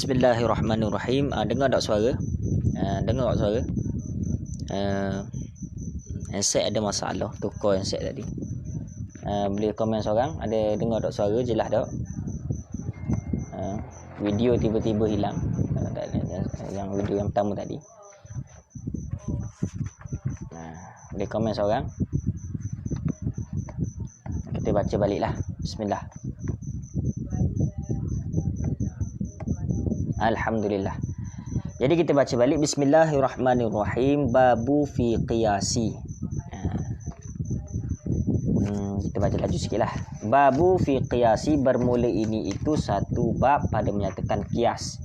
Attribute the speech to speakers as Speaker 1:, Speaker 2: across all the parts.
Speaker 1: Bismillahirrahmanirrahim. Dengar tak suara? Dengar tak suara? Handset ada masalah. Tukar handset tadi. Boleh komen seorang. Ada dengar tak suara? Jelas tak? Video tiba-tiba hilang. Yang video yang pertama tadi. Boleh komen seorang. Kita baca baliklah. Bismillah. Alhamdulillah. Jadi kita baca balik. Bismillahirrahmanirrahim. Babu fi qiyasi. Kita baca laju sikit lah. Babu fi qiyasi, bermula ini itu satu bab pada menyatakan qiyas.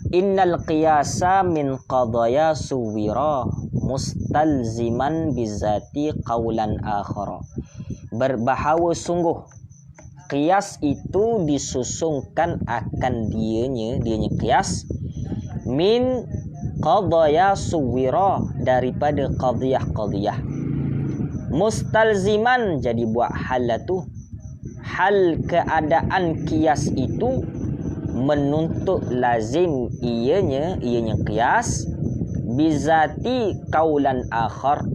Speaker 1: Innal qiyasa min qadaya suwira mustalziman bizati qawlan akhara. Berbahawa sungguh qiyas itu disusungkan akan dianya qiyas min qadaya suwira, daripada qadiyah mustalziman, jadi buat hal tu, hal keadaan qiyas itu menuntut lazim ianya qiyas bizati qaulan akhar,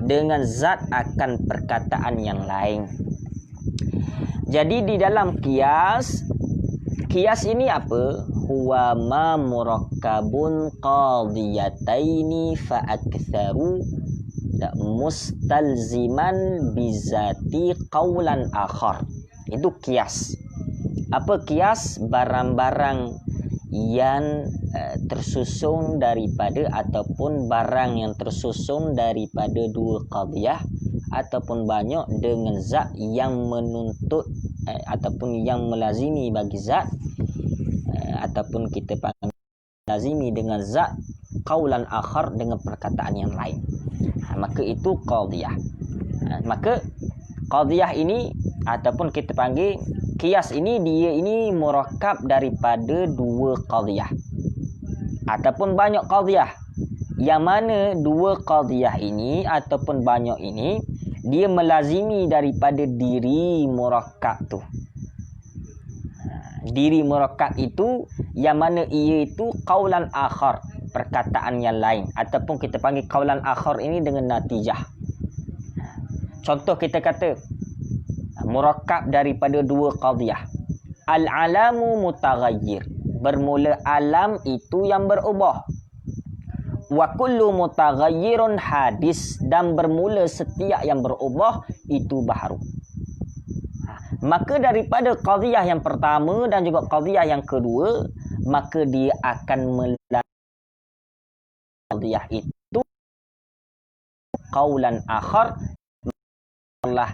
Speaker 1: dengan zat akan perkataan yang lain. Jadi di dalam qiyas ini apa? Huwa ma murakkabun qadiyataini fa aktsaru mustalziman bizati qaulan akhar. Itu qiyas. Apa qiyas? Barang-barang yang tersusun daripada, ataupun barang yang tersusun daripada dua qadiyah ataupun banyak dengan zat yang menuntut ataupun yang melazimi bagi zat, ataupun kita panggil lazimi dengan zat qaulan akhar, dengan perkataan yang lain. Maka itu qadiyah. Maka qadiyah ini ataupun kita panggil qiyas ini, dia ini murakkab daripada dua qadiyah ataupun banyak qadiyah, yang mana dua qadiyah ini ataupun banyak ini dia melazimi daripada diri murakkab tu. Diri murakkab itu yang mana ia itu qaulan akhar, perkataan yang lain, ataupun kita panggil qaulan akhar ini dengan natijah. Contoh kita kata murakkab daripada dua qadiyah. Al-alamu mutaghayyir, bermula alam itu yang berubah. Wa kullu mutaghayyirun hadis, dan bermula setiap yang berubah itu baharu. Maka daripada qadiyah yang pertama dan juga qadiyah yang kedua, maka dia akan melalui qadiyah itu qaulan akhar, Allah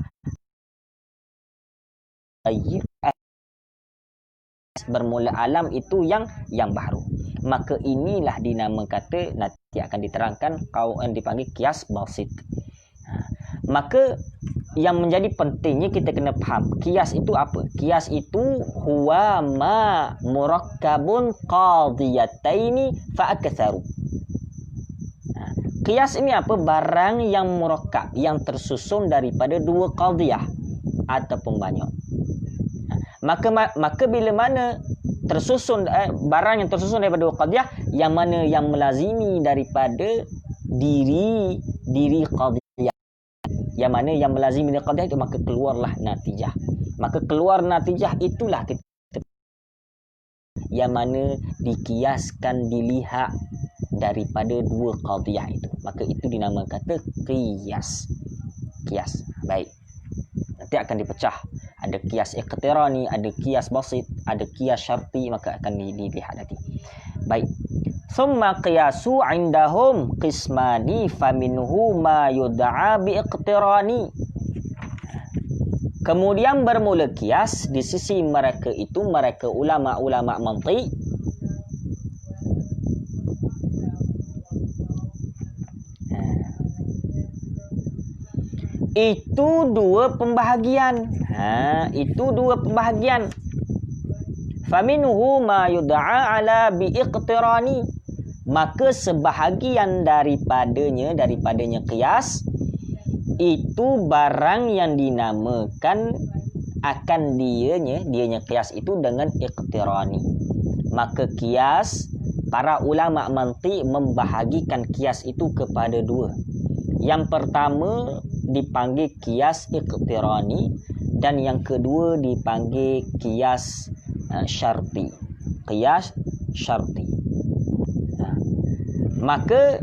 Speaker 1: bermula alam itu yang baru. Maka inilah dinama kata, nanti akan diterangkan, kau dipanggil qiyas basit. Maka yang menjadi pentingnya kita kena faham qiyas itu apa. Qiyas itu huwa ma murakkabun qadiyataini fa aktsaru. Qiyas ini apa? Barang yang murakkab, yang tersusun daripada dua qadiyah ataupun banyak. Maka bila mana tersusun barang yang tersusun daripada dua qadiyah, yang mana yang melazimi daripada diri qadiyah, yang mana yang melazimi dari qadiyah itu, maka keluarlah natijah. Maka keluar natijah itulah kita yang mana dikiaskan, dilihat daripada dua qadiyah itu. Maka itu dinamakan kata qiyas. Qiyas. Baik. Nanti akan dipecah. Ada qiyas iqtirani, ada qiyas basit, ada qiyas syarti, maka akan dilihat nanti. Baik. Summa qiyasu indahum qismani faminhu ma yud'a bi iqtirani. Kemudian bermula qiyas di sisi mereka itu, mereka ulama-ulama mantiq, itu dua pembahagian. Itu dua pembahagian. Faminhu ma yud'a ala bi iqtirani, maka sebahagian daripadanya qiyas itu barang yang dinamakan akan dianya qiyas itu dengan iqtirani, Maka kias, para ulama mantiq membahagikan kias itu kepada dua. Yang pertama dipanggil kias iqtirani dan yang kedua dipanggil kias syarti. Kias syarti. Maka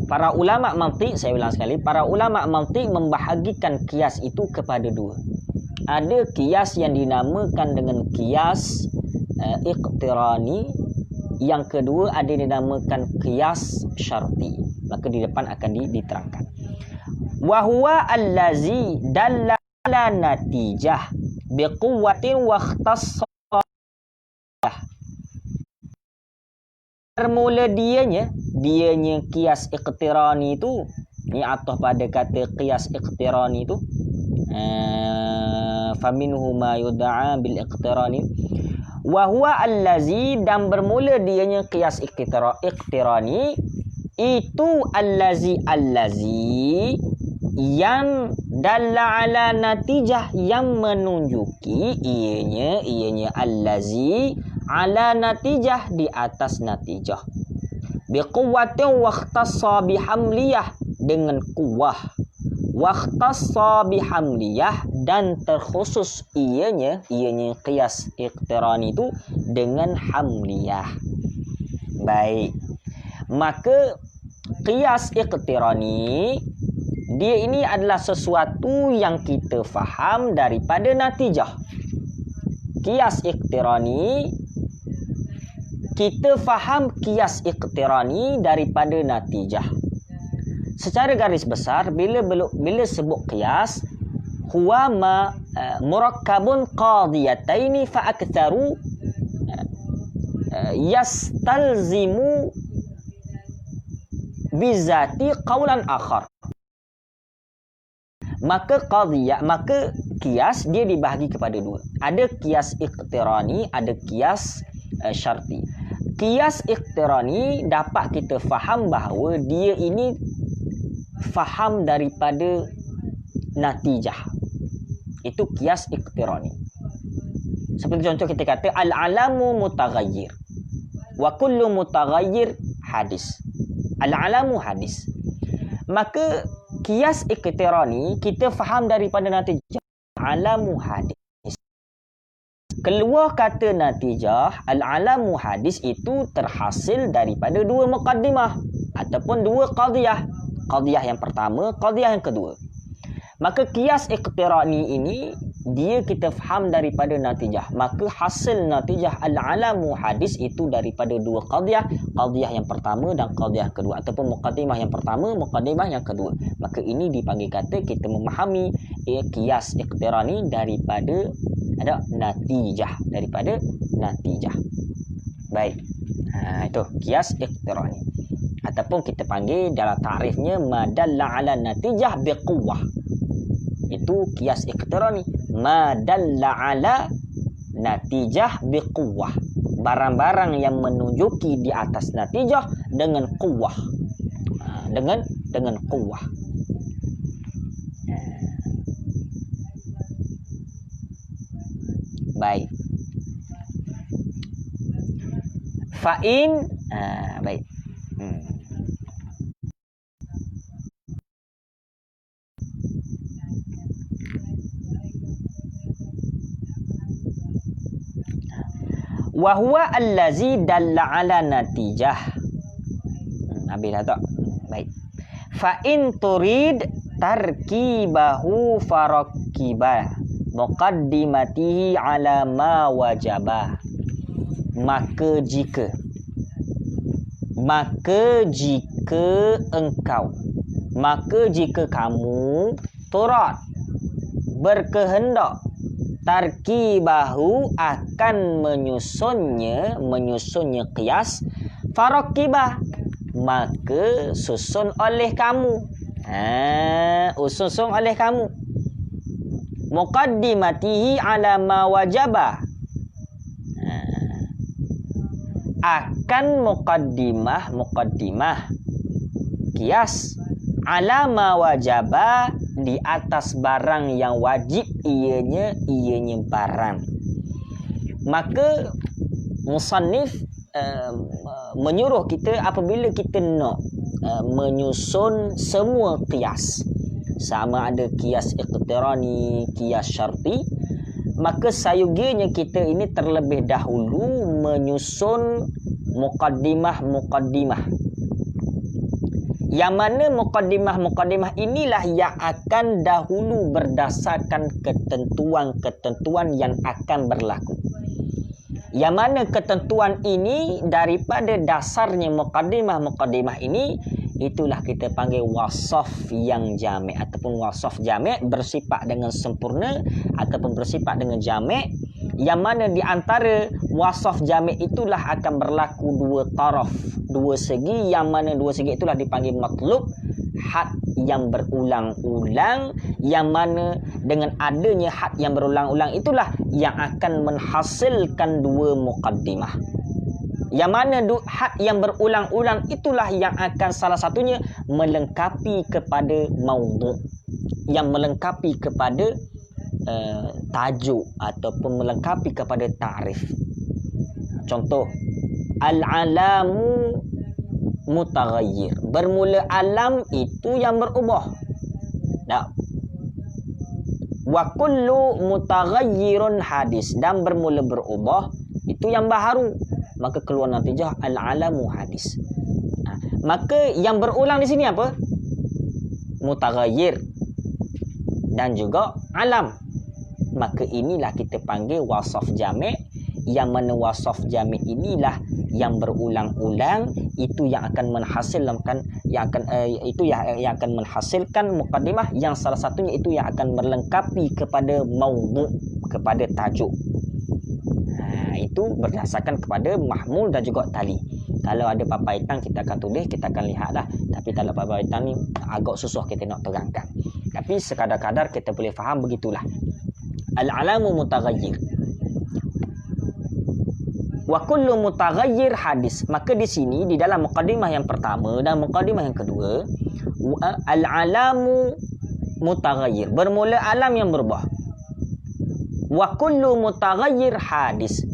Speaker 1: para ulama mantiq, saya ulang sekali, para ulama mantiq membahagikan kias itu kepada dua. Ada kias yang dinamakan dengan kias iqtirani, yang kedua ada yang dinamakan kias syarti. Maka di depan akan diterangkan. Wa huwa allazi dalla ala natijah biquwwatin wa ikhtassa. Bermula dianya kias iqtirani itu, ni atah pada kata kias iqtirani itu, faminhu ma yud'a bil iqtirani. Wa huwa allazi, dan bermula dianya kias iqtirani itu allazi yang dalla ala natijah, yang menunjuki ianya allazi ala natijah, di atas natijah, biquwwatin wa ikhtassa bihamliyah, dengan kuwah, wa ikhtassa bihamliyah, dan terkhusus ianya qiyas iqtirani itu dengan hamliyah. Baik, maka qiyas iqtirani dia ini adalah sesuatu yang kita faham daripada natijah. Qiyas iqtirani, kita faham qiyas iqtirani daripada natijah. Secara garis besar, bila sebut qiyas, huwa ma murakkabun qadiyataini fa aktsaru yastalzimu bizati qaulan akhar. Maka qadiyah, maka qiyas dia dibahagi kepada dua. Ada qiyas iqtirani, ada qiyas syarti. Qiyas iqtirani dapat kita faham bahawa dia ini faham daripada natijah. Itu qiyas iqtirani. Seperti contoh kita kata al-alamu mutaghayyir wa kullu mutaghayyir hadis. Al-alamu hadis. Maka qiyas iqtirani kita faham daripada natijah alamu hadis. Keluar kata natijah al-alamu hadis itu terhasil daripada dua muqaddimah ataupun dua qadiyah. Qadiyah yang pertama, qadiyah yang kedua. Maka qiyas iqtirani ini dia kita faham daripada natijah. Maka hasil natijah al-alamu hadis itu daripada dua qadiyah. Qadiyah yang pertama dan qadiyah kedua. Ataupun muqaddimah yang pertama, muqaddimah yang kedua. Maka ini dipanggil kata kita memahami qiyas iqtirani daripada natijah. Daripada natijah. Baik. Itu qiyas iqtirani. Ataupun kita panggil dalam ta'rifnya madalla ala natijah biquwwah. Itu qiyas iqtirani. Madalla ala natijah biquwwah. Barang-barang yang menunjuki di atas natijah dengan quwwah. Dengan quwwah. Baik. Fa'in baik. Wa huwa allazi dalla ala natijah. Habis dah tak? Baik. Fa in turid tarkibahu farakibah muqaddimatihi ala ma wajabah. Maka jika kamu turad berkehendak tarkibahu akan menyusunnya qiyas farakibah, maka susun oleh kamu. Susun oleh kamu. Muqaddimatihi ala ma wajabah. Akan muqaddimah qiyas ala ma wajaba, di atas barang yang wajib ianya barang. Maka musannif menyuruh kita apabila kita nak menyusun semua qiyas, sama ada qiyas iqtirani, qiyas syarti, maka sayugianya kita ini terlebih dahulu menyusun muqaddimah-muqaddimah. Yang mana muqaddimah-muqaddimah inilah yang akan dahulu berdasarkan ketentuan-ketentuan yang akan berlaku. Yang mana ketentuan ini daripada dasarnya muqaddimah-muqaddimah ini, itulah kita panggil wasaf yang jami' ataupun wasaf jami' bersifat dengan sempurna ataupun bersifat dengan jami', yang mana di antara wasaf jami' itulah akan berlaku dua taraf, dua segi, yang mana dua segi itulah dipanggil matlub, had yang berulang-ulang, yang mana dengan adanya had yang berulang-ulang itulah yang akan menghasilkan dua muqaddimah. Yang mana had yang berulang-ulang itulah yang akan salah satunya melengkapi kepada maudhu', yang melengkapi kepada tajuk ataupun melengkapi kepada ta'rif. Contoh, al-alamu mutaghayyir. Bermula alam itu yang berubah. Tak. Wa kullu mutaghayyirun hadis. Dan bermula berubah itu yang baharu. Maka keluar natijah al-alamu hadis. Maka yang berulang di sini apa? Mutaghayyir dan juga alam. Maka inilah kita panggil wasaf jami', yang mana wasaf jami' inilah yang berulang-ulang, itu yang akan menghasilkan yang akan menghasilkan muqaddimah, yang salah satunya itu yang akan melengkapi kepada maudhu', kepada tajuk. Itu berdasarkan kepada mahmul dan juga tali. Kalau ada papaitan kita akan tulis, kita akan lihatlah. Tapi kalau papaitan ni agak susah kita nak terangkan. Tapi sekadar-kadar kita boleh faham begitulah. Al-alamu mutaghayyir. Wa kullu mutaghayyir hadis. Maka di sini di dalam muqaddimah yang pertama dan muqaddimah yang kedua, al-alamu mutaghayyir. Bermula alam yang berubah. Wa kullu mutaghayyir hadis.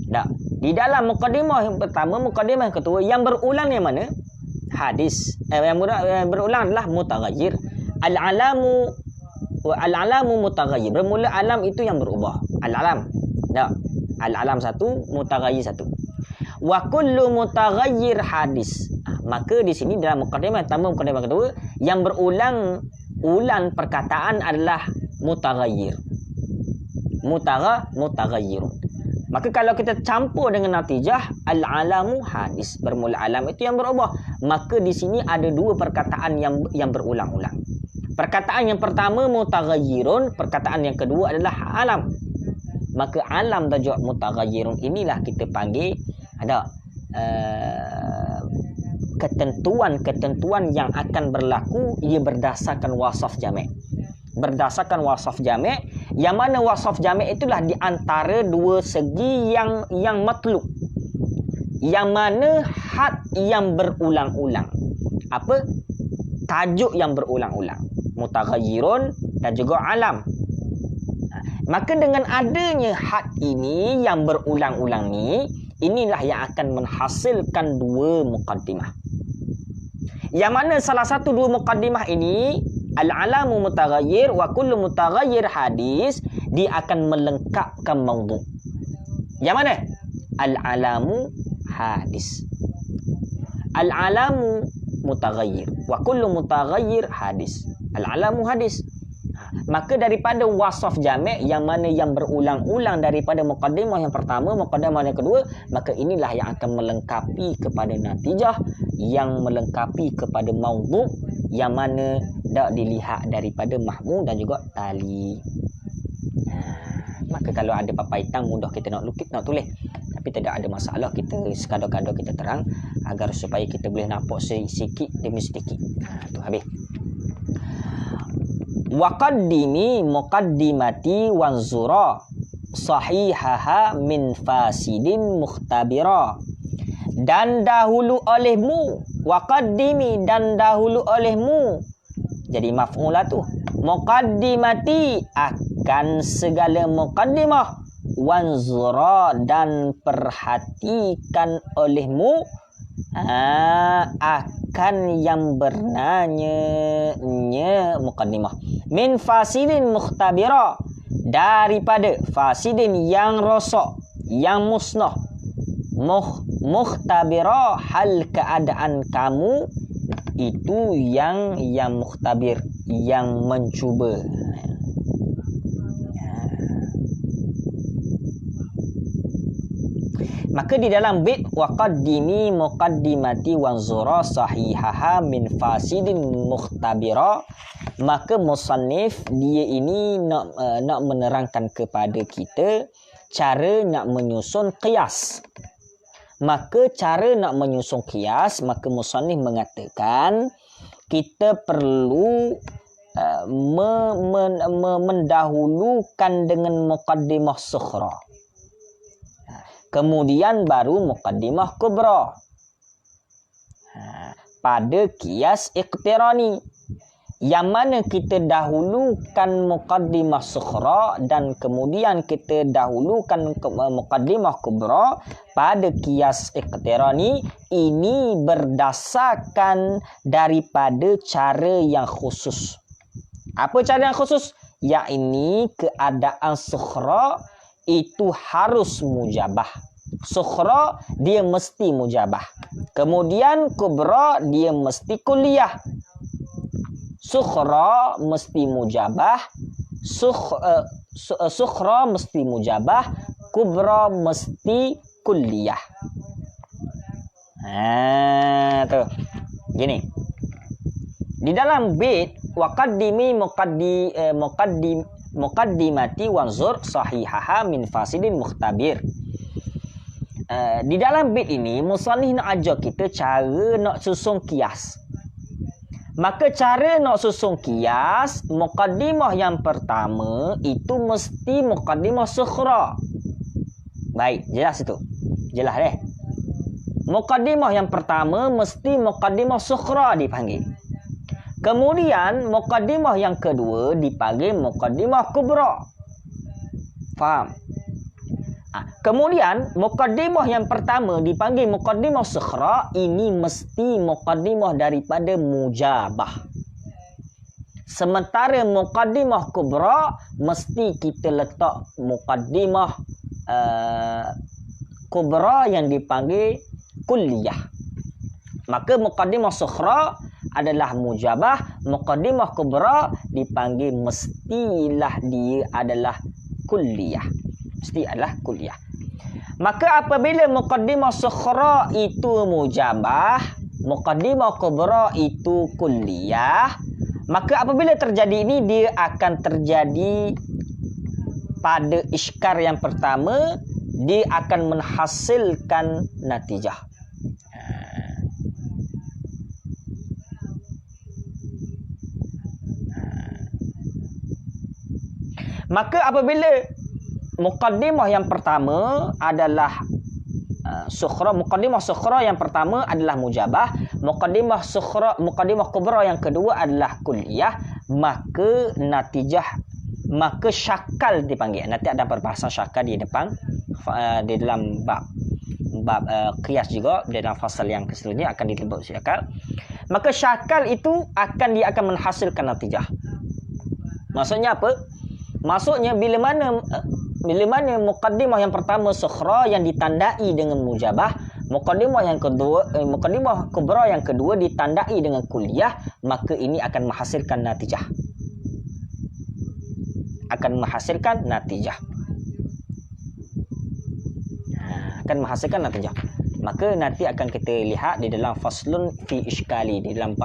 Speaker 1: Tak. Di dalam muqaddimah yang pertama, muqaddimah yang kedua, yang berulang yang mana? Hadis. Yang berulang adalah mutaghayyir. Al-alamu mutaghayyir. Bermula alam itu yang berubah. Al-alam. Tak. Al-alam satu, mutaghayyir satu. Wa kullu mutaghayyir hadis. Maka di sini dalam muqaddimah yang pertama, muqaddimah yang kedua, yang berulang-ulang perkataan adalah mutaghayyir. Mutaghayyirun. Maka kalau kita campur dengan natijah al-alamu hadis, bermula alam itu yang berubah, maka di sini ada dua perkataan yang berulang-ulang. Perkataan yang pertama mutaghayyirun, perkataan yang kedua adalah alam. Maka alam dan juga mutaghayyirun inilah kita panggil ada ketentuan-ketentuan yang akan berlaku, ia berdasarkan wasaf jami'. Berdasarkan wasaf jami', yang mana wasaf jami' itulah di antara dua segi yang matlub, yang mana had yang berulang-ulang. Apa? Tajuk yang berulang-ulang, mutaghayyirun dan juga alam. Maka dengan adanya had ini yang berulang-ulang ni, inilah yang akan menghasilkan dua muqaddimah. Yang mana salah satu dua muqaddimah ini, al-alamu mutaghayyir wa kullu mutaghayyir hadis, dia akan melengkapkan maudhu'. Yang mana? Al-alamu hadis. Al-alamu mutaghayyir wa kullu mutaghayyir hadis. Al-alamu hadis. Maka daripada wasaf jami' yang mana yang berulang-ulang daripada muqaddimah yang pertama, muqaddimah yang kedua, maka inilah yang akan melengkapi kepada natijah, yang melengkapi kepada maudhu', yang mana tak dilihat daripada mahmul dan juga tali. Maka kalau ada papaitan mudah kita nak lukis, nak tulis. Tapi tidak ada masalah, kita sekadar-kadar kita terang agar supaya kita boleh nampak sikit demi sedikit. Tu habis. Waqaddimi muqaddimati wanzura sahihaha min fasidin mukhtabira. Dan dahulu olehmu, waqaddimi, dan dahulu olehmu. Jadi maf'ulah tu. Muqaddimati, akan segala muqaddimah. wanzura dan perhatikan olehmu akan yang bernanya muqaddimah min fasidin mukhtabira daripada fasidin yang rosak yang musnah mukhtabira hal keadaan kamu itu yang mukhtabir yang mencuba. Maka di dalam bait waqaddimi muqaddimati wanzura sahihaha min fasidin mukhtabira, maka musannif dia ini nak menerangkan kepada kita cara nak menyusun qiyas. Maka cara nak menyusun qiyas, maka musannif mengatakan kita perlu mendahulukan dengan muqaddimah sughra. Kemudian baru muqaddimah kubra. Pada qiyas iqtirani, yang mana kita dahulukan muqaddimah sughra dan kemudian kita dahulukan muqaddimah kubra pada qiyas iqtirani, ini berdasarkan daripada cara yang khusus. Apa cara yang khusus? Yakni keadaan sughra itu harus mujabah. Sughra dia mesti mujabah. Kemudian kubra dia mesti kulliyah. Sughra mesti mujabah, sughra mesti mujabah, kubra mesti kulliyah. Tu. Gini. Di dalam bait waqaddimi muqaddimati wanzur sahihaha min fasidin mukhtabir. Di dalam bait ini musannif nak ajar kita cara nak susun qiyas. Maka cara nak susun qiyas, muqaddimah yang pertama itu mesti muqaddimah sughra. Baik, jelas itu. Jelas deh. Muqaddimah yang pertama mesti muqaddimah sughra dipanggil. Kemudian muqaddimah yang kedua dipanggil muqaddimah kubra. Faham? Kemudian muqaddimah yang pertama dipanggil muqaddimah sughra, ini mesti muqaddimah daripada mujabah. Sementara muqaddimah kubra mesti kita letak muqaddimah kubra yang dipanggil kulliyah. Maka muqaddimah sughra adalah mujabah, muqaddimah kubra dipanggil mestilah dia adalah kulliyah. Mesti adalah kulliyah. Maka apabila muqaddimah sughra itu mujabah, muqaddimah kubra itu kulliyah, maka apabila terjadi ini, dia akan terjadi pada iskar yang pertama, dia akan menghasilkan natijah. Maka apabila muqaddimah yang pertama adalah sughra, muqaddimah sughra yang pertama adalah mujabah, muqaddimah kubra yang kedua adalah kulliyah, maka natijah, maka syakal dipanggil. Nanti ada perbahasan syakal di depan di dalam bab qiyas juga, di dalam fasal yang seterusnya akan disebut syakal. Maka syakal itu dia akan menghasilkan natijah. Maksudnya apa? Maksudnya bila mana muqaddimah yang pertama sughra yang ditandai dengan mujabah, muqaddimah yang kedua muqaddimah kubra yang kedua ditandai dengan kulliyah, maka ini akan menghasilkan natijah. Akan menghasilkan natijah. Maka nanti akan kita lihat di dalam faslun fi iskali, di dalam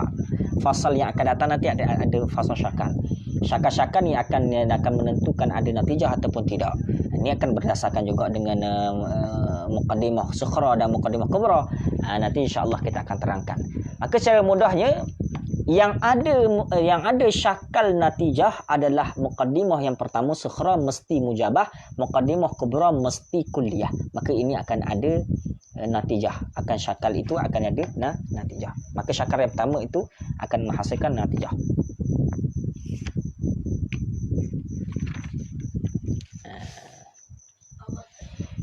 Speaker 1: fasal yang akan datang nanti ada fasal syakal. Syakal-syakal ni akan menentukan ada natijah ataupun tidak. Ini akan berdasarkan juga dengan muqaddimah sughra dan muqaddimah kubra. Nanti insya-Allah kita akan terangkan. Maka secara mudahnya yang ada syakal natijah adalah muqaddimah yang pertama sughra mesti mujabah, muqaddimah kubra mesti kulliyah. Maka ini akan ada natijah, akan syakal itu akan ada natijah. Maka syakal yang pertama itu akan menghasilkan natijah.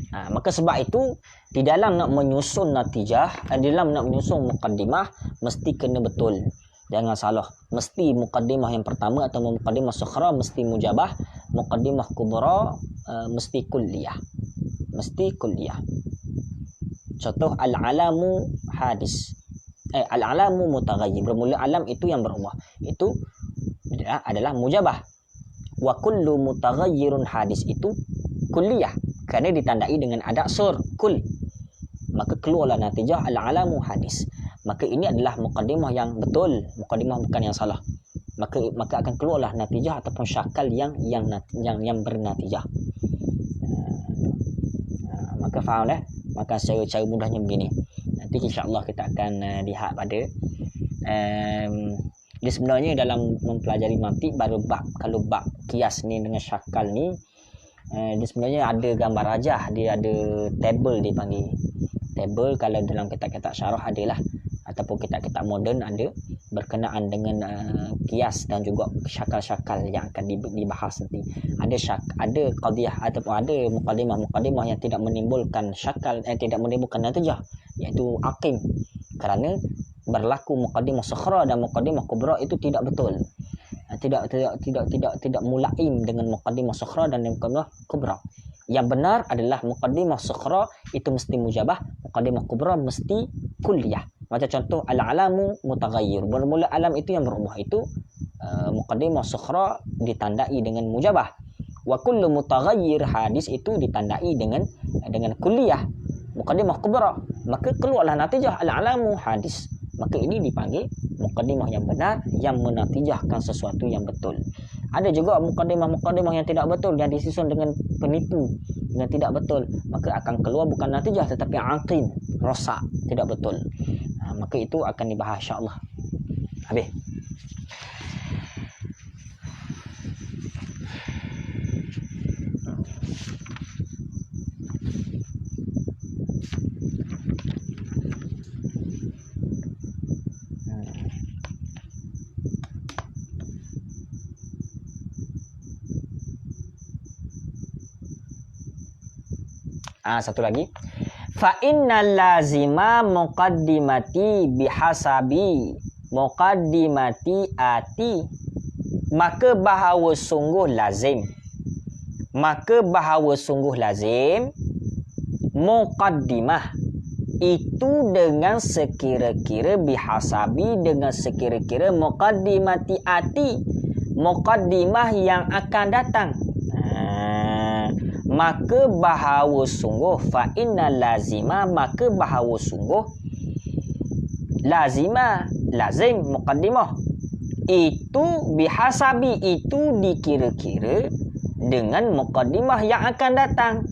Speaker 1: Maka sebab itu di dalam nak menyusun natijah, di dalam nak menyusun muqaddimah mesti kena betul. Jangan salah. Mesti muqaddimah yang pertama atau muqaddimah sukhra mesti mujabah, muqaddimah kubra mesti kulliyah. Mesti kulliyah. Contoh al-alamu hadis. Al-alamu mutaghayyir. Bermula alam itu yang berubah. Itu adalah mujabah. Wa kullu mutaghayyirun hadis itu kulliyah. Kerana ditandai dengan adat sur kul. Maka keluarlah natijah al-alamu hadis. Maka ini adalah muqaddimah yang betul, muqaddimah bukan yang salah. Maka akan keluarlah natijah ataupun syakal yang bernatijah. Maka faham dah? Maka secara mudahnya begini. Nanti insya-Allah kita akan lihat pada dia sebenarnya dalam mempelajari mantik baru kalau bab kias ni dengan syakal ni dia sebenarnya ada gambar rajah, dia ada table dia panggil. Table kalau dalam kitab-kitab syarah adalah ataupun kitab-kitab moden ada berkenaan dengan kias dan juga syakal-syakal yang akan dibahas nanti. Ada qadiyah ataupun ada muqaddimah yang tidak menimbulkan syakal, tidak menimbulkan natijah, iaitu aqim. Kerana berlaku muqaddimah sukhra dan muqaddimah kubra itu tidak betul. Tidak mulaim dengan muqaddimah sukhra dan muqaddimah kubra. Yang benar adalah muqaddimah sukhra itu mesti mujabah, muqaddimah kubra mesti kulliyah. Macam contoh al-alamu mutaghayyir. Bermula alam itu yang berubah, itu muqaddimah sukhra ditandai dengan mujabah. Wa kullu mutaghayyir hadis itu ditandai dengan kulliyah, muqaddimah kubra. Maka keluarlah natijah al-alamu hadis. Maka ini dipanggil muqaddimah yang benar yang menatijahkan sesuatu yang betul. Ada juga muqaddimah yang tidak betul yang disusun dengan penipu, dengan tidak betul, maka akan keluar bukan natijah tetapi aqim, rosak, tidak betul. Maka itu akan dibahas insya-Allah. Habis. Satu lagi. Fa innal lazima muqaddimati bihasabi muqaddimati ati. Maka bahawa sungguh lazim muqaddimah itu dengan sekira-kira bihasabi, dengan sekira-kira muqaddimati ati, muqaddimah yang akan datang. Maka bahawa sungguh fa inna lazima, maka bahawa sungguh lazim muqaddimah itu bihasabi, itu dikira-kira dengan muqaddimah yang akan datang.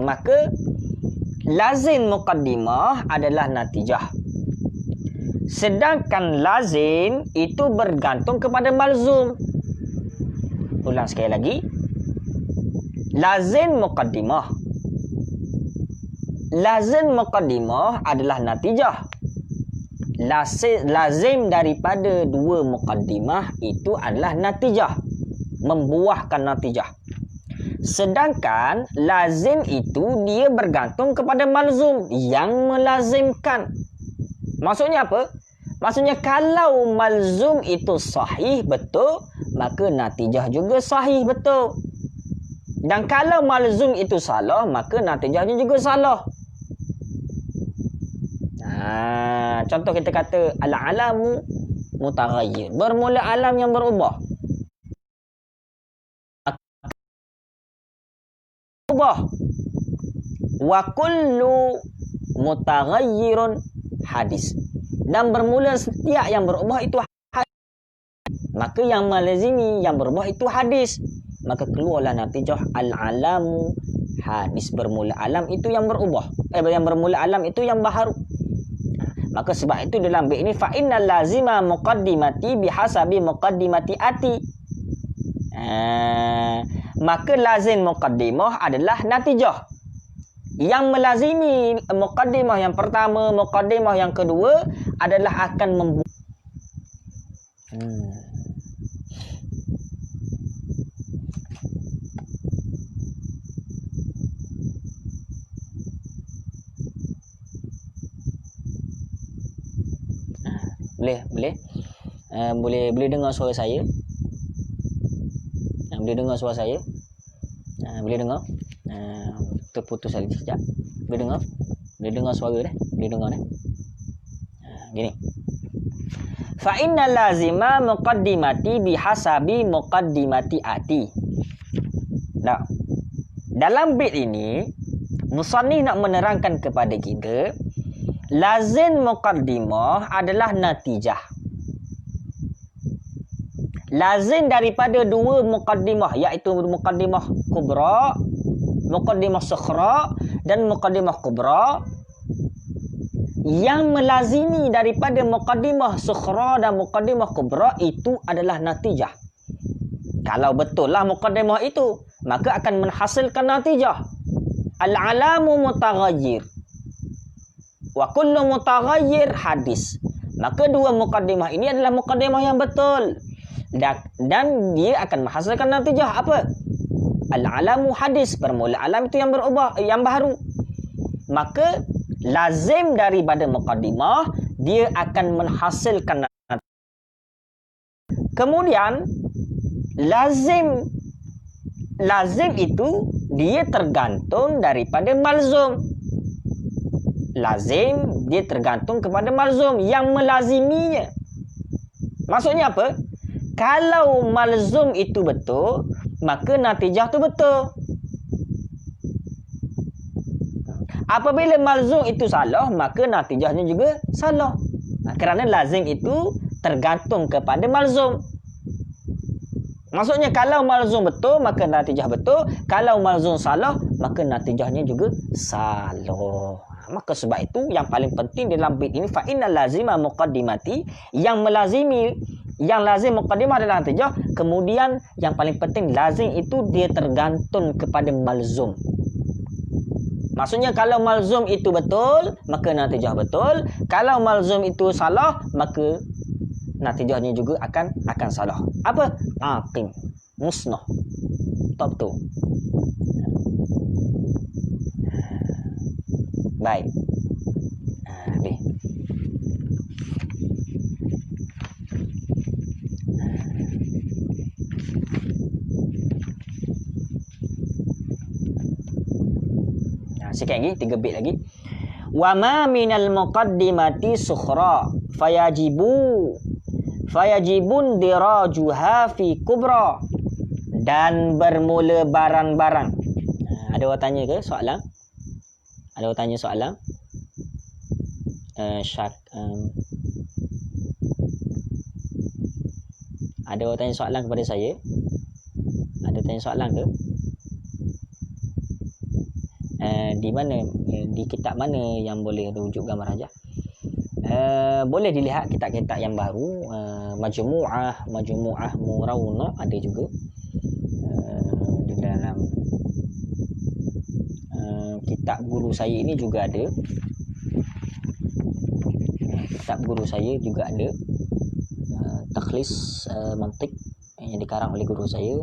Speaker 1: Maka lazim muqaddimah adalah natijah, sedangkan lazim itu bergantung kepada malzum. Ulang sekali lagi. Lazim muqaddimah adalah natijah. Lazim daripada dua muqaddimah itu adalah natijah, membuahkan natijah. Sedangkan lazim itu dia bergantung kepada malzum yang melazimkan. Maksudnya apa? Maksudnya kalau malzum itu sahih betul, maka natijah juga sahih betul. Dan kalau malzum itu salah, maka natijahnya juga salah. Contoh kita kata al-alamu mutaghayyir. Bermula alam yang berubah. Wa kullu mutaghayyirun hadis. Dan bermula setiap yang berubah itu hadis. Maka yang melazimi yang berubah itu hadis. Maka keluarlah natijah al-alamu hadis. Bermula alam itu yang berubah, yang bermula alam itu yang baharu. Maka sebab itu dalam bait ini fa innal lazima muqaddimati bihasabi muqaddimati ati. Maka lazim muqaddimah adalah natijah. Yang melazimi muqaddimah yang pertama, muqaddimah yang kedua adalah akan membuat Boleh dengar suara saya? Boleh dengar suara saya? Boleh dengar? Terputus lagi sekejap. Boleh dengar suara dah? Boleh dengar dah? Gini. Fa innal lazima muqaddimati bihasabi muqaddimati ati. Nah, dalam bait ini musannif nak menerangkan kepada kita lazim muqaddimah adalah natijah. Lazim daripada dua muqaddimah, iaitu muqaddimah kubra, muqaddimah sughra dan muqaddimah kubra. Yang melazimi daripada muqaddimah sughra dan muqaddimah kubra itu adalah natijah. Kalau betul lah muqaddimah itu, maka akan menghasilkan natijah. Al-alamu mutaghayyir wa kullu mutaghayyir hadis. Maka dua muqaddimah ini adalah muqaddimah yang betul. Dan dia akan menghasilkan natijah apa? Al-alamu hadis, bermula alam itu yang berubah, yang baru. Maka lazim daripada muqaddimah dia akan menghasilkan natijah. Kemudian lazim itu dia tergantung daripada malzum. Lazim dia tergantung kepada malzum yang melaziminya. Maksudnya apa? Kalau malzum itu betul, maka natijah itu betul. Apabila malzum itu salah, maka natijahnya juga salah. Kerana lazim itu tergantung kepada malzum. Maksudnya kalau malzum betul, maka natijah betul. Kalau malzum salah, maka natijahnya juga salah. Maka sebab itu yang paling penting dalam bait ini, fa innal lazima muqaddimati, yang lazim muqaddimah adalah natijah. Kemudian yang paling penting, lazim itu dia tergantung kepada malzum. Maksudnya kalau malzum itu betul, maka natijah betul. Kalau malzum itu salah, maka natijahnya juga akan salah. Apa? Aqim, musnah. Tak betul. Baik. Habis. Sikit lagi, 3 bait lagi. Wa ma minal muqaddimati sukhra fayajibun dirajuha fi kubra. Dan bermula barang-barang. Ada orang tanya ke soalan? Ada orang tanya soalan? Ada orang tanya soalan kepada saya? Ada tanya soalan ke? Di mana, di kitab mana yang boleh rujuk gambar rajah? Boleh dilihat kitab-kitab yang baru, Majmu'ah Murawna ada juga. Di dalam kitab guru saya ini juga ada. Kitab guru saya juga ada. Takhlis Mantiq yang dikarang oleh guru saya.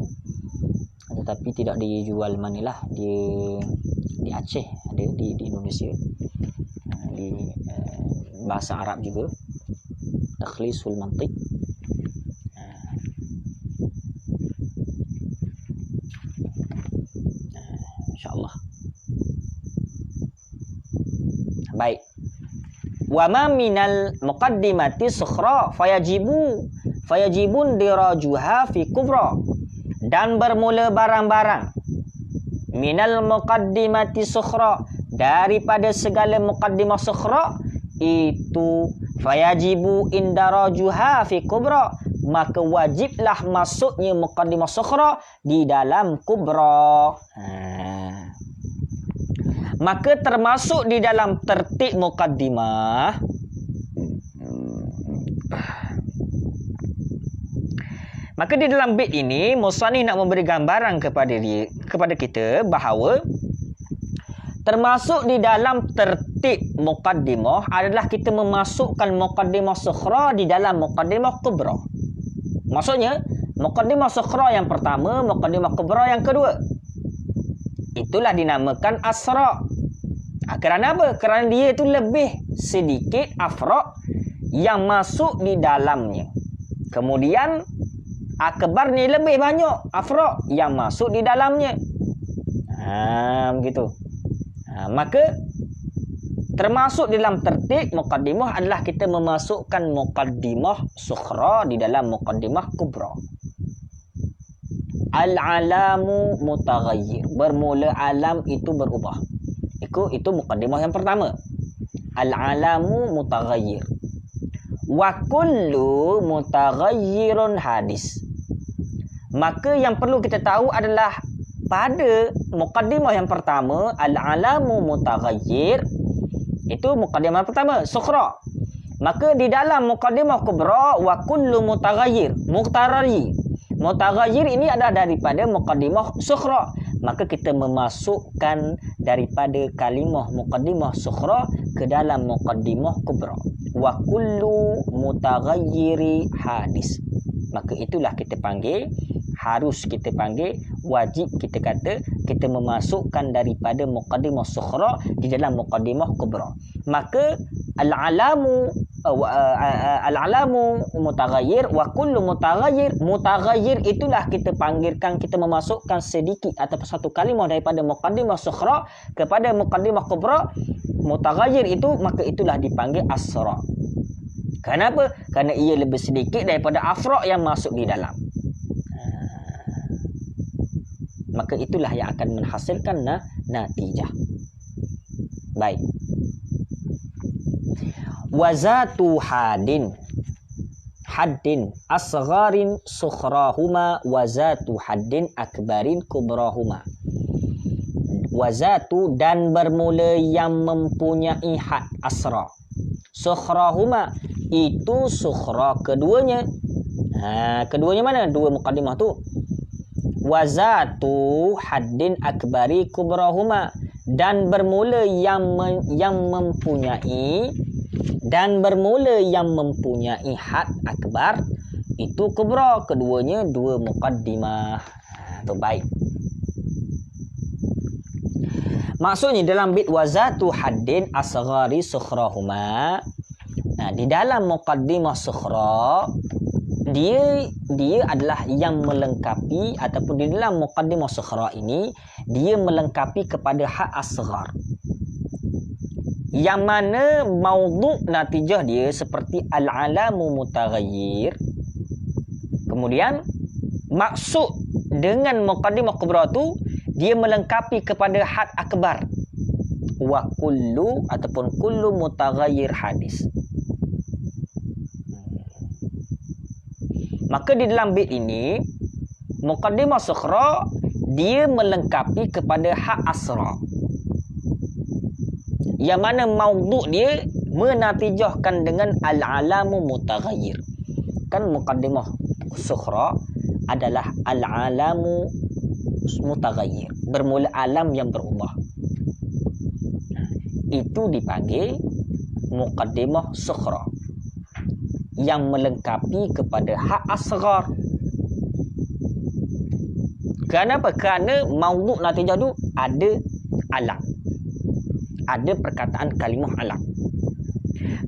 Speaker 1: Tetapi tidak dijual manalah, di Aceh ada, di Indonesia, di bahasa Arab juga, Takhlisul Mantiq. InsyaAllah. Baik. Wa ma minal muqaddimati sukhra fayajibun dirajuha fi kubra. Dan bermula barang-barang minal muqaddimati sukhra, daripada segala muqaddimah sukhra itu, fayajibu indarajuha fi kubra, maka wajiblah masuknya muqaddimah sukhra di dalam kubra. Maka termasuk di dalam tertib muqaddimah Maka di dalam bait ini musannif nak memberi gambaran kepada kita bahawa termasuk di dalam tertib muqaddimah adalah kita memasukkan muqaddimah sughra di dalam muqaddimah kubra. Maksudnya muqaddimah sughra yang pertama, muqaddimah kubra yang kedua. Itulah dinamakan asra. Kerana apa? Kerana dia itu lebih sedikit afra yang masuk di dalamnya. Kemudian akbar ni lebih banyak afra' yang masuk di dalamnya. Begitu. Maka termasuk dalam tertib muqaddimah adalah kita memasukkan muqaddimah sughra di dalam muqaddimah kubra. Al-alamu mutaghayyir. Bermula alam itu berubah. Itu muqaddimah yang pertama. Al-alamu mutaghayyir. Wa kullu mutaghayyirun hadis. Maka yang perlu kita tahu adalah pada muqaddimah yang pertama, al-alamu mutaghayyir, itu muqaddimah pertama, sughra. Maka di dalam muqaddimah kubra, wa kullu mutaghayyir, mutaghayyir ini adalah daripada muqaddimah sughra. Maka kita memasukkan daripada kalimah muqaddimah sughra ke dalam muqaddimah kubra. Wa kullu mutaghayyiri hadis. Maka itulah kita panggil, harus kita panggil, wajib kita kata, kita memasukkan daripada muqaddimah sughra di dalam muqaddimah kubra. Maka al-alamu mutaghayyir wa kullu mutaghayyir itulah kita panggilkan, kita memasukkan sedikit atau satu kalimah daripada muqaddimah sughra kepada muqaddimah kubra. Mutaghayyir itu, maka itulah dipanggil asra'. Kenapa? Kerana ia lebih sedikit daripada afra' yang masuk di dalam. Maka itulah yang akan menghasilkan natijah. Baik. Wazatu haddin asgharin sukhrahuma wazatu haddin akbarin kubrahuma. Wazatu dan bermula yang mempunyai had asra. Sukhrahuma itu sukhra keduanya. Keduanya mana? Dua muqaddimah tu. Wazatu haddin akbari kubrahuma, dan bermula yang mempunyai had akbar itu kubra, keduanya dua muqaddimah. Tu baik. Maksudnya dalam bait wazatu haddin asghari sukhrahuma, di dalam muqaddimah sukhra dia adalah yang melengkapi, ataupun di dalam muqaddimah sukhra ini dia melengkapi kepada hak asghar, yang mana maudhu' natijah dia seperti al-alamu mutaghayyir. Kemudian maksud dengan muqaddimah kubra tu dia melengkapi kepada had akbar wa kullu ataupun kullu mutaghayyir hadis. Maka di dalam bait ini muqaddimah sughra dia melengkapi kepada hak asra, yang mana maudhu' dia menatijahkan dengan al-alamu mutaghayyir. Kan muqaddimah sughra adalah al-alamu mutaghayyir, bermula alam yang berubah. Itu dipanggil muqaddimah sughra yang melengkapi kepada hak asghar. Kenapa? Kerana maudhu' natijah tu ada alam, ada perkataan kalimah alam.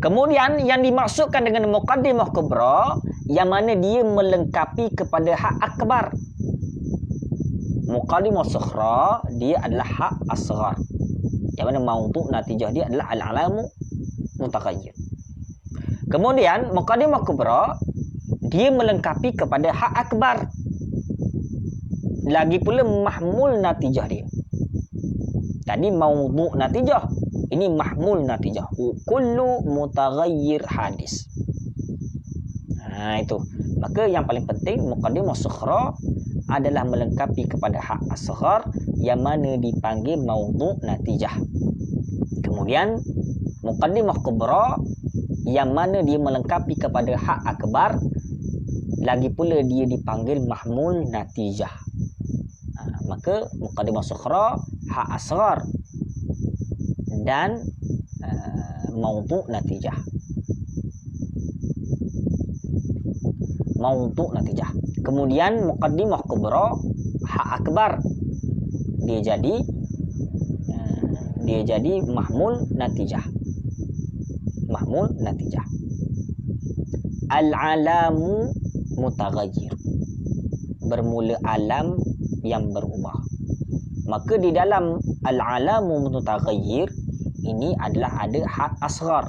Speaker 1: Kemudian yang dimaksudkan dengan muqaddimah kubra, yang mana dia melengkapi kepada hak akbar. Muqaddimah sughra dia adalah hak asghar, yang mana maudhu' natijah dia adalah al-alamu mutaghayyir. Kemudian muqaddimah kubra dia melengkapi kepada hak akbar, lagi pula mahmul natijah dia. Tadi maudhu' natijah, ini mahmul natijah. Kullu mutaghayyir hadis. Itu. Maka yang paling penting muqaddimah sughra adalah melengkapi kepada hak asghar, yang mana dipanggil maudhu' natijah. Kemudian muqaddimah kubra yang mana dia melengkapi kepada hak akbar, lagi pula dia dipanggil mahmul natijah. Maka muqaddimah sughra hak asghar dan maudhu' natijah. Maudhu' natijah. Kemudian muqaddimah kubra hak akbar dia jadi mahmul natijah. Mahmul natijah. Al-alamu mutaghayyir. Bermula alam yang berubah. Maka di dalam al-alamu mutaghayyir ini adalah ada had asghar.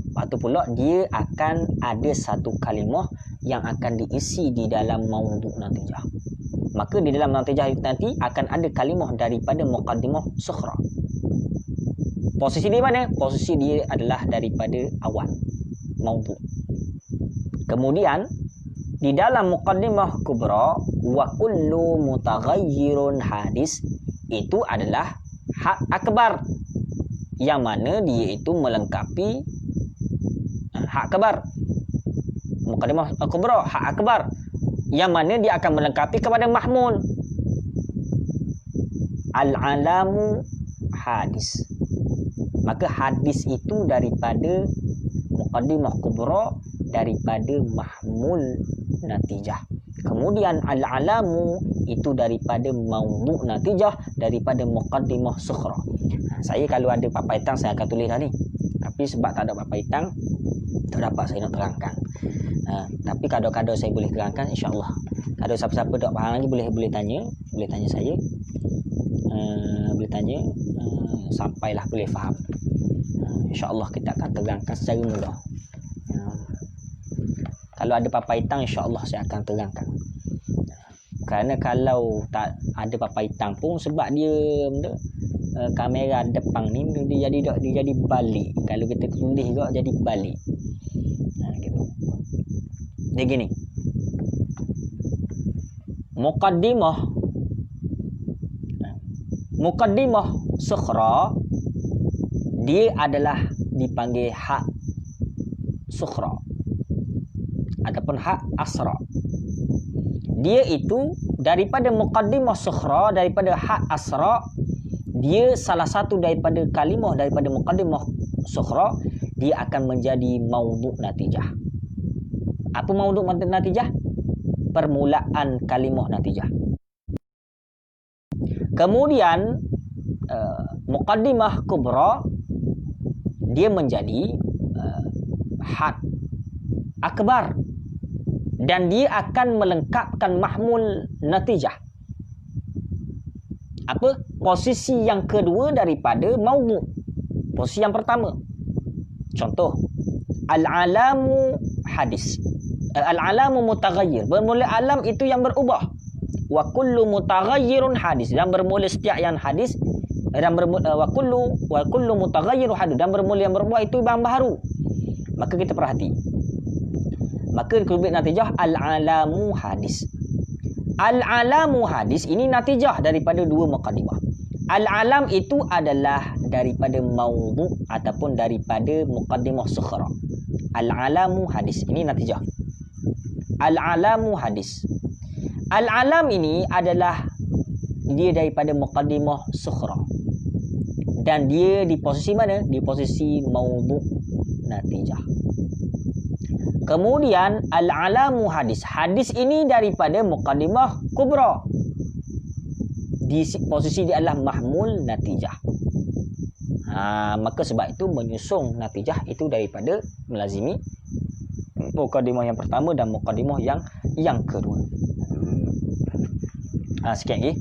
Speaker 1: Lepas tu pula dia akan ada satu kalimah yang akan diisi di dalam maudhu' natijah. Maka di dalam natijah itu nanti akan ada kalimah daripada muqaddimah sukhra. Posisi dia mana? Posisi dia adalah daripada awal maudhu'. Kemudian di dalam muqaddimah kubra wa kullu mutaghayyirun hadis itu adalah had akbar, yang mana dia itu melengkapi hak akbar. Muqaddimah kubra hak akbar, yang mana dia akan melengkapi kepada mahmul. Al-alamu hadis. Maka hadis itu daripada muqaddimah kubra, daripada mahmul natijah. Kemudian al-alamu itu daripada maudhu' natijah, daripada muqaddimah sukhra. Saya kalau ada papan hitam saya akan tulis dah ni. Tapi sebab tak ada papan hitam, tak dapat saya nak terangkan. Tapi kadang-kadang saya boleh terangkan, insya-Allah. Kalau siapa-siapa tak faham lagi boleh tanya saya. Boleh tanya sampailah boleh faham. Insya-Allah kita akan terangkan secara mudah. Kalau ada papan hitam, insya-Allah saya akan terangkan. Kerana kalau tak ada papan hitam pun, sebab dia kamera depan ni dia jadi balik. Kalau kita tulis juga jadi balik. Gitu. Dia gini. Muqaddimah sukhra dia adalah dipanggil hak sukhra ataupun hak asra. Dia itu daripada muqaddimah sukhra, daripada hak asra, dia salah satu daripada kalimah daripada muqaddimah sukhra, dia akan menjadi maudhu' natijah. Apa maudhu' natijah? Permulaan kalimah natijah. Kemudian muqaddimah kubra dia menjadi had akbar, dan dia akan melengkapkan mahmul natijah. Apa? Posisi yang kedua daripada maudhu'. Posisi yang pertama. Contoh, al-alamu hadis. Al-alamu mutaghayyir. Bermula alam itu yang berubah. Wa kullu mutaghayyirun hadis. Dan bermula setiap yang hadis. Dan bermula, wa kullu mutaghayyirun hadis. Dan bermula yang berubah itu yang baru. Maka kita perhati. Maka kulubit natijah al-alamu hadis. Al-alamu hadis ini natijah daripada dua muqaddimah. Al-alam itu adalah daripada maudhu' ataupun daripada muqaddimah sukhra. Al-alamu hadis ini natijah. Al-alamu hadis. Al-alam ini adalah dia daripada muqaddimah sukhra. Dan dia di posisi mana? Di posisi maudhu' natijah. Kemudian al-alamu hadis. Hadis ini daripada muqaddimah kubra. Di posisi dia adalah mahmul natijah. Maka sebab itu menyusung natijah itu daripada melazimi muqaddimah yang pertama dan muqaddimah yang kedua. Sikit lagi.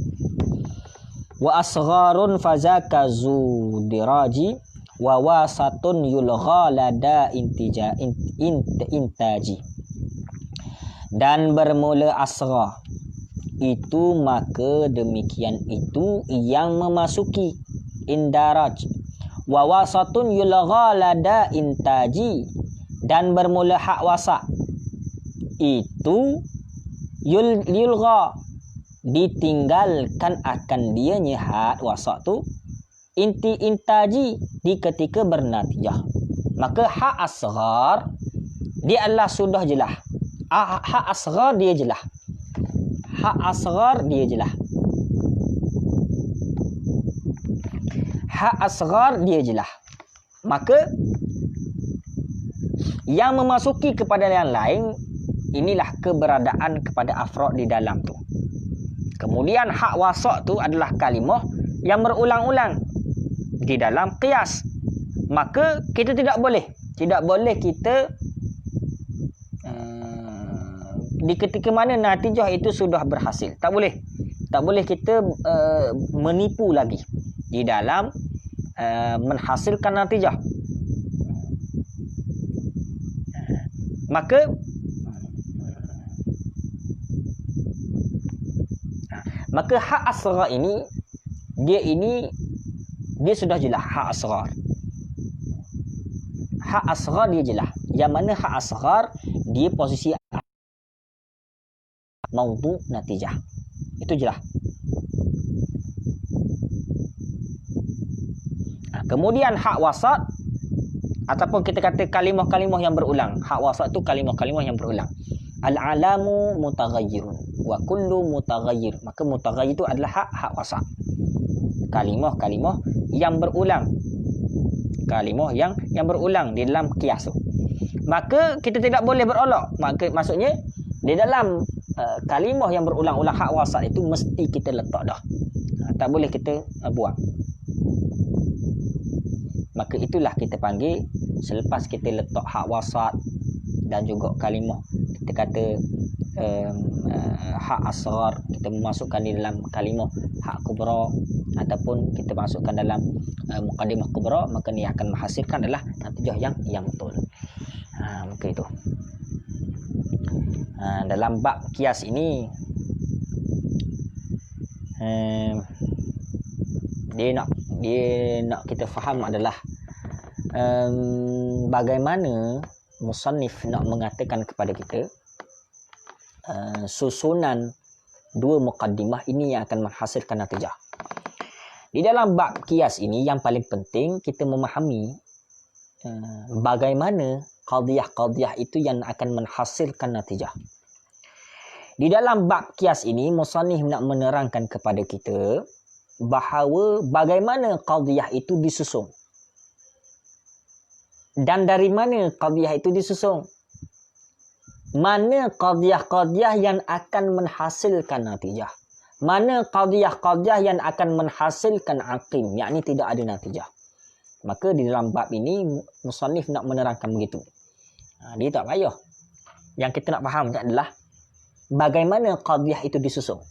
Speaker 1: Wa asgharun fazaka zu diraji wa wasatun yulgha lada intaji. Dan bermula asghar itu, maka demikian itu yang memasuki indaraj. Wa wasatun yulgha lada intaji. Dan bermula hak wasa itu yulgha, ditinggalkan akan dianya hak wasa tu intaji di ketika bernatijah. Maka hak asghar dia adalah sudah jelas. Hak asghar dia jelas. Hak asghar dia jelas. Hak asghar dia jelas. Maka yang memasuki kepada yang lain, inilah keberadaan kepada afrod di dalam tu. Kemudian hak wasaq tu adalah kalimah yang berulang-ulang di dalam qiyas. Maka kita tidak boleh kita di ketika mana natijah itu sudah berhasil. Tak boleh. Tak boleh kita menipu lagi di dalam menghasilkan natijah. Maka hak asghar ini dia sudah jelas hak asghar. Hak asghar dia jelas. Yang mana hak asghar dia posisi maudhu' natijah. Itu jelas. Kemudian hak wasat ataupun kita kata kalimah-kalimah yang berulang. Hak wasat tu kalimah-kalimah yang berulang. Al-alamu mutaghayyirun wa kullu mutaghayyir. Maka mutaghayyir itu adalah hak wasat. Kalimah-kalimah yang berulang. Kalimah yang berulang di dalam qiyas tu. Maka kita tidak boleh berolok. Maksudnya di dalam kalimah yang berulang-ulang hak wasat itu mesti kita letak dah. Tak boleh kita buang. Maka itulah kita panggil selepas kita letak hak wasat dan juga kalimah kita kata hak asghar, kita memasukkan di dalam kalimah hak kubra ataupun kita masukkan dalam muqaddimah kubra, maka ni akan menghasilkan adalah natijah yang betul. Maka itu. Dalam bab qiyas ini dia nak kita faham adalah bagaimana musannif nak mengatakan kepada kita susunan dua muqaddimah ini yang akan menghasilkan natijah. Di dalam bab qiyas ini yang paling penting kita memahami bagaimana qadhiyah-qadhiyah itu yang akan menghasilkan natijah. Di dalam bab qiyas ini musannif nak menerangkan kepada kita bahawa bagaimana qadhiyah itu disusun. Dan dari mana qadhiyah itu disusun? Mana qadhiyah-qadhiyah yang akan menghasilkan natijah? Mana qadhiyah-qadhiyah yang akan menghasilkan aqim, yakni tidak ada natijah? Maka di dalam bab ini musannif nak menerangkan begitu. Dia tak payah. Yang kita nak faham adalah bagaimana qadhiyah itu disusun.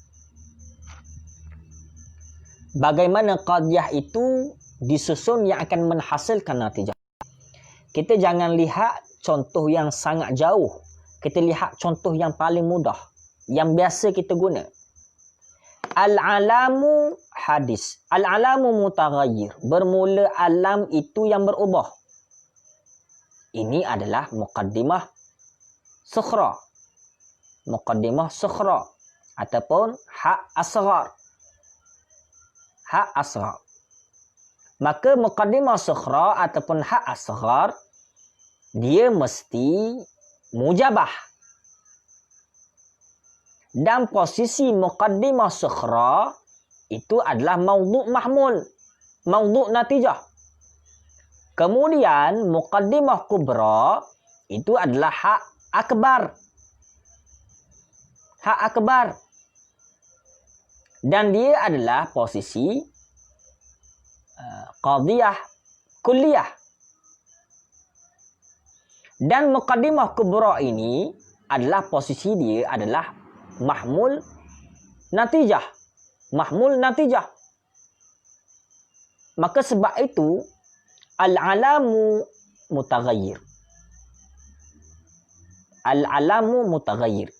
Speaker 1: Bagaimana qadhiyah itu disusun yang akan menghasilkan natijah. Kita jangan lihat contoh yang sangat jauh. Kita lihat contoh yang paling mudah. Yang biasa kita guna. Al-alamu hadis. Al-alamu mutaghayyir. Bermula alam itu yang berubah. Ini adalah muqaddimah sukhra. Muqaddimah sukhra. Ataupun hak asghar. Hak asghar. Maka muqaddimah sukhra ataupun hak asghar dia mesti mujabah. Dan posisi muqaddimah sukhra itu adalah maudhu' mahmul, maudhu' natijah. Kemudian muqaddimah kubra itu adalah hak akbar. Hak akbar. Dan dia adalah posisi qadhiyah kulliyah. Dan muqaddimah kubra ini adalah posisi dia adalah mahmul natijah. Mahmul natijah. Maka sebab itu al-alamu mutaghayyir. Al-alamu mutaghayyir.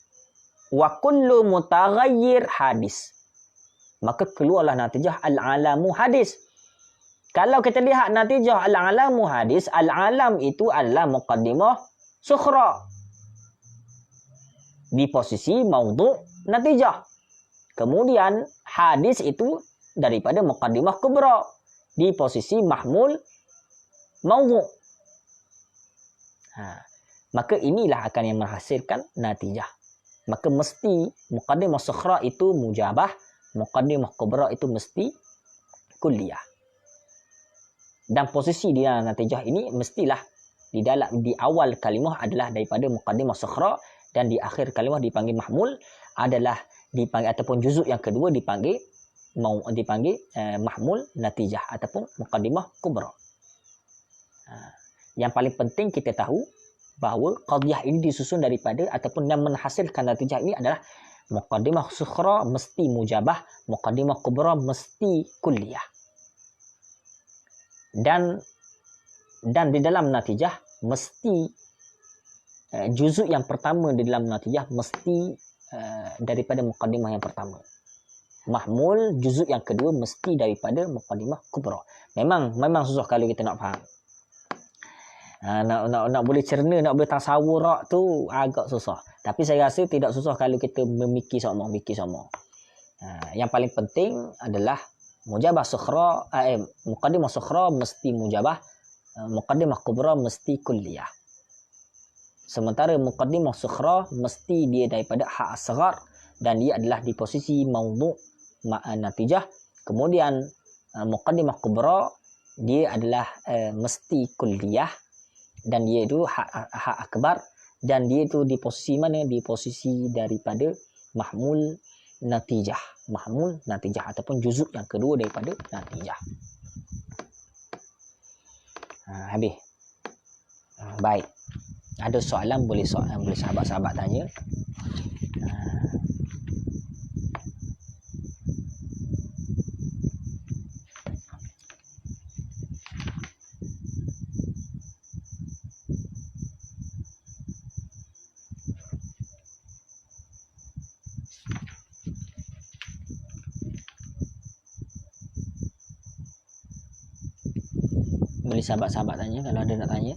Speaker 1: Wa kullu mutaghayyir hadis. Maka keluarlah natijah al-alamu hadis. Kalau kita lihat natijah al-alamu hadis, al-alam itu adalah muqaddimah sukhra. Di posisi maudhu' natijah. Kemudian hadis itu daripada muqaddimah kubra. Di posisi mahmul maudhu'. Maka inilah akan yang menghasilkan natijah. Maka mesti muqaddimah sukhra itu mujabah. Muqaddimah kubra itu mesti kulliyah. Dan posisi di dalam natijah ini mestilah di awal kalimah adalah daripada muqaddimah sukhra dan di akhir kalimah dipanggil mahmul adalah dipanggil ataupun juzuk yang kedua dipanggil mahmul natijah ataupun muqaddimah kubra. Yang paling penting kita tahu bahawa qadhiyah ini disusun daripada ataupun yang menghasilkan natijah ini adalah muqaddimah sughra mesti mujabah, muqaddimah kubra mesti kulliyah. Dan di dalam natijah mesti juzuk yang pertama di dalam natijah mesti daripada muqaddimah yang pertama. Mahmul juzuk yang kedua mesti daripada muqaddimah kubra. Memang susah kalau kita nak faham. Nak boleh cerna, nak boleh tasawur tu agak susah. Tapi saya rasa tidak susah kalau kita memikir sama. Yang paling penting adalah mujabah sukhra, muqaddimah sukhra mesti mujabah, muqaddimah kubra mesti kulliyah. Sementara muqaddimah sukhra mesti dia daripada hak asghar dan dia adalah di posisi maudhu' natijah. Kemudian muqaddimah kubra dia adalah mesti kulliyah dan dia itu hak akbar dan dia itu di posisi mana? Di posisi daripada mahmul natijah ataupun juzuk yang kedua daripada natijah. Habis. Baik. Ada soalan boleh sahabat-sahabat tanya. Boleh sahabat-sahabat tanya kalau ada nak tanya.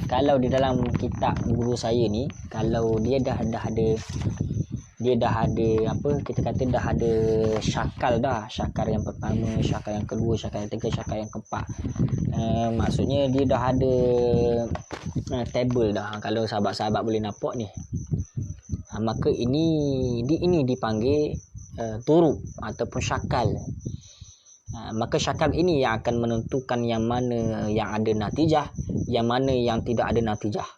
Speaker 1: Kalau di dalam kitab guru saya ni, kalau dia dah ada apa kita kata dah ada syakal dah, syakal yang pertama, syakal yang kedua, syakal yang ketiga, syakal yang keempat. Maksudnya dia dah ada table dah. Kalau sahabat-sahabat boleh nampak ni. Maka ini dipanggil turuk ataupun syakal. Maka syakal ini yang akan menentukan yang mana yang ada natijah, yang mana yang tidak ada natijah.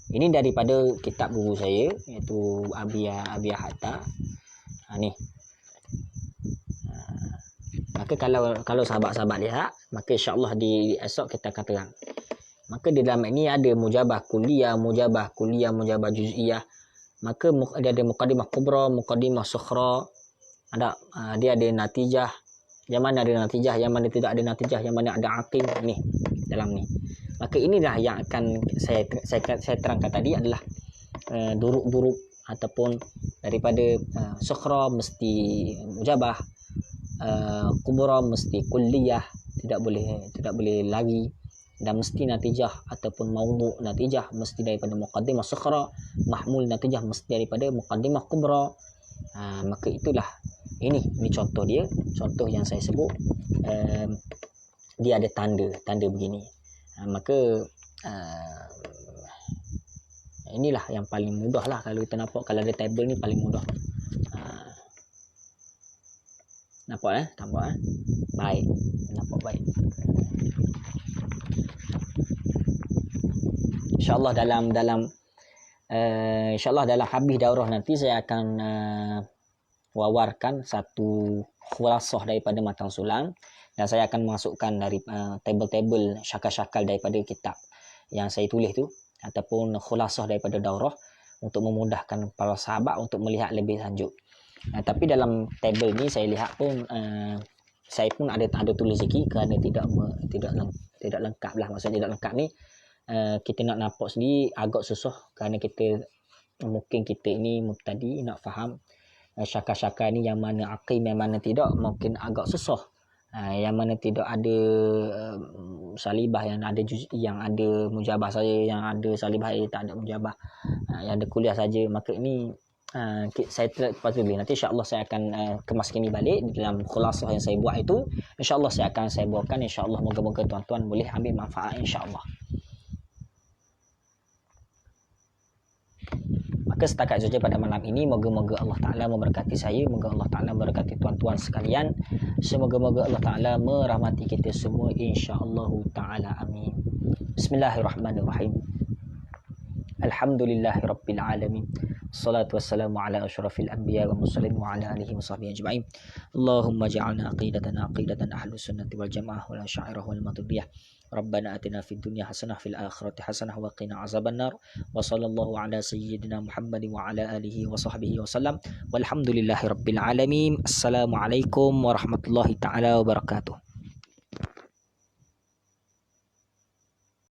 Speaker 1: Ini daripada kitab guru saya iaitu Abiyah Hatta. Ni. Maka kalau sahabat-sahabat lihat, maka insya-Allah di esok kita akan terang. Maka di dalam ini ada mujabah kulliyah, mujabah juz'iyah. Maka dia ada muqaddimah kubra, muqaddimah sughra. Dia ada natijah. Yang mana ada natijah, yang mana tidak ada natijah, yang mana ada aqim ni dalam ni. Maka inilah yang akan saya terangkan tadi adalah duruk-duruk ataupun daripada sughra mesti mujabah, kubra mesti kulliyah, tidak boleh lagi, dan mesti natijah ataupun maudhu' natijah mesti daripada muqaddimah sughra, mahmul natijah mesti daripada muqaddimah kubra. Maka itulah ini contoh dia, contoh yang saya sebut. Dia ada tanda begini. Maka inilah yang paling mudah lah kalau kita nampak. Kalau ada table ni paling mudah. Nampak Nampak baik. Nampak baik. InsyaAllah dalam habis daurah nanti saya akan wawarkan satu khulasah daripada matang sulang, dan saya akan masukkan dari table-table syakal-syakal daripada kitab yang saya tulis tu ataupun khulasah daripada daurah untuk memudahkan para sahabat untuk melihat lebih lanjut. Tapi dalam table ni saya lihat pun saya pun ada tulis sikit kerana tidak lengkap lah. Maksudnya tidak lengkap ni kita nak nampak sendiri agak susah kerana mungkin kita ini mubtadi nak faham syakal-syakal ni yang mana aqim yang mana tidak mungkin agak susah. Yang mana tidak ada salibah, yang ada yang ada mujabah saya, yang ada salibah tak ada mujabah, yang ada kuliah saja. Maka ini saya patut nanti insya-Allah saya akan kemas kini balik di dalam khulasah yang saya buat itu. Insya-Allah saya akan bawakan, insya-Allah moga-moga tuan-tuan boleh ambil manfaat insya-Allah. Maka setakat saja pada malam ini. Moga-moga Allah Ta'ala memberkati saya. Moga Allah Ta'ala memberkati tuan-tuan sekalian. Semoga-moga Allah Ta'ala merahmati kita semua. InsyaAllah Ta'ala. Amin. Bismillahirrahmanirrahim. Alhamdulillahirabbil alamin. Salatu wassalamu ala asyrafil anbiya wa mursalin wa ala alihi wa sahbihi ajma'in. Allahumma ja'alna aqidatan ahlus sunnati wal jamaah wal asy'ariyah wal maturidiyah. Rabbana atina fid dunya hasanah fil akhirati hasanah wa qina azabannar. Wa sallallahu ala sayyidina Muhammadin wa ala alihi wa sahbihi wasallam. Walhamdulillahirabbil alamin. Assalamualaikum warahmatullahi taala wabarakatuh.